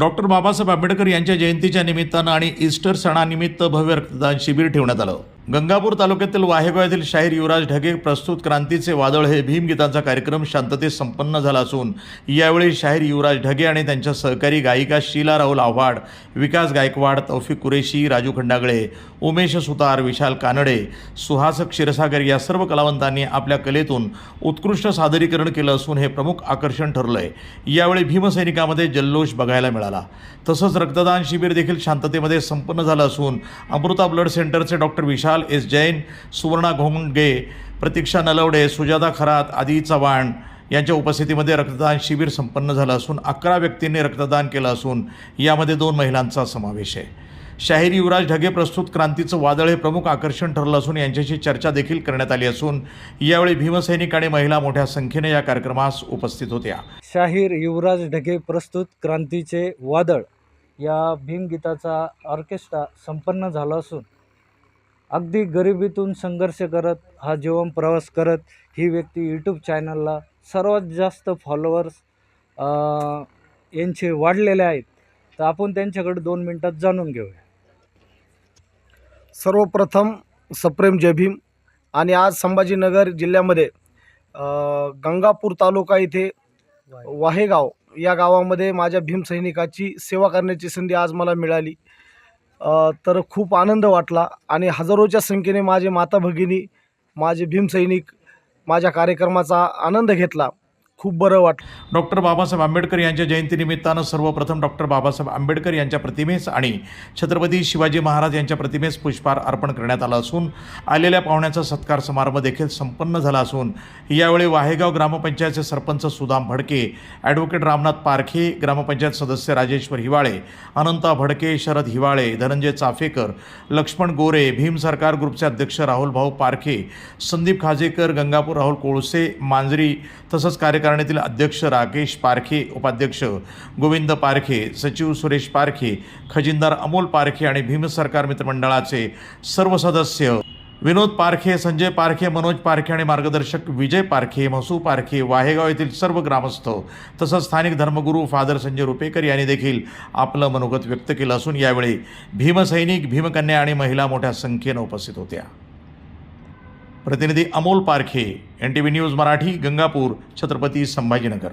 Doctor Babasaheb Ambedkar यांच्या जयंतीच्या निमित्तानं आणि ईस्टर सणानिमित्त भव्य रक्तदान शिबिर ठेवण्यात आलं। गंगापूर तालुक्यातील वाहेगाव येथील शाहीर युवराज ढगे प्रस्तुत क्रांतीचे वादळ हे भीमगीतांचा कार्यक्रम शांततेत संपन्न झाला असून यावेळी शाहीर युवराज ढगे आणि त्यांच्या सहकारी गायिका शीला राहुल आव्हाड, विकास गायकवाड, तौफिक कुरेशी, राजू खंडागळे, उमेश सुतार, विशाल कानडे, सुहास क्षीरसागर या सर्व कलावंतांनी आपल्या कलेतून उत्कृष्ट सादरीकरण केलं असून हे प्रमुख आकर्षण ठरलंय। यावेळी भीमसैनिकांमध्ये जल्लोष बघायला मिळाला। तसंच रक्तदान शिबिर देखील शांततेमध्ये संपन्न झालं असून अमृता ब्लड सेंटरचे डॉक्टर विशाल एस जैन, सुवर्णा घोंगे, प्रतीक्षा नलवडे, सुजाता खरात, आदी चव्हाण यांच्या उपस्थितीमध्ये रक्तदान शिबिर संपन्न झालं असून 11 व्यक्तींनी रक्तदान केलं असून यामध्ये 2 महिलांचा समावेश आहे। शाहीर युवराज ढगे प्रस्तुत क्रांतीचं वादळ हे प्रमुख आकर्षण ठरलं असून यांच्याशी चर्चा देखील करण्यात आली असून यावेळी भीमसैनिक आणि महिला मोठ्या संख्येने या कार्यक्रमास उपस्थित होत्या। शाहीर युवराज ढगे प्रस्तुत क्रांतीचे वादळ या भीमगीताचा ऑर्केस्ट्रा संपन्न झाला असून अगदी गरिबीतून संघर्ष करत हा जीवन प्रवास करत ही व्यक्ती यूट्यूब चॅनलला सर्वात जास्त फॉलोअर्स यांचे वाढलेले आहेत। तर आपण त्यांच्याकडे 2 मिनिटात जाणून घेऊया। सर्वप्रथम सप्रेम जय भीम। आणि आज संभाजीनगर जिल्ह्यामध्ये गंगापूर तालुका इथे वाहेगाव या गावामध्ये माझ्या भीमसैनिकाची सेवा करण्याची संधी आज मला मिळाली। तर खूप आनंद वाटला आणि हजारोच्या संख्येने माझे माता भगिनी, माझे भीमसैनिक माझ्या कार्यक्रमाचा आनंद घेतला। खूप बरं वाटलं। डॉक्टर बाबासाहेब आंबेडकर यांच्या जयंतीनिमित्तानं सर्वप्रथम डॉक्टर बाबासाहेब आंबेडकर यांच्या प्रतिमेस आणि छत्रपती शिवाजी महाराज यांच्या प्रतिमेस पुष्पहार अर्पण करण्यात आला असून आलेल्या पाहुण्यांचा सत्कार समारंभ देखील संपन्न झाला असून यावेळी वाहेगाव ग्रामपंचायतचे सरपंच सुदाम भडके, ॲडव्होकेट रामनाथ पारखे, ग्रामपंचायत सदस्य राजेश्वर हिवाळे, अनंता भडके, शरद हिवाळे, धनंजय चाफेकर, लक्ष्मण गोरे, भीम सरकार ग्रुपचे अध्यक्ष राहुल भाऊ पारखे, संदीप खाजेकर, गंगापूर राहुल कोळसे, मांजरी तसंच कार्यकारिणीतील अध्यक्ष राकेश पारखे, उपाध्यक्ष गोविंद पारखे, सचिव सुरेश पारखे, खजिनदार अमोल पारखे आणि भीम सरकार मित्रमंडळाचे सर्व सदस्य विनोद पारखे, संजय पारखे, मनोज पारखे आणि मार्गदर्शक विजय पारखे, महसू पारखे, वाहेगाव येथील सर्व ग्रामस्थ तसंच स्थानिक धर्मगुरू फादर संजय रुपेकर यांनी देखील आपलं मनोगत व्यक्त केलं असून यावेळी भीमसैनिक, भीमकन्या आणि महिला मोठ्या संख्येनं उपस्थित होत्या। प्रतिनिधी अमोल पारखे, NTV न्यूज मराठी, गंगापूर, छत्रपती संभाजीनगर।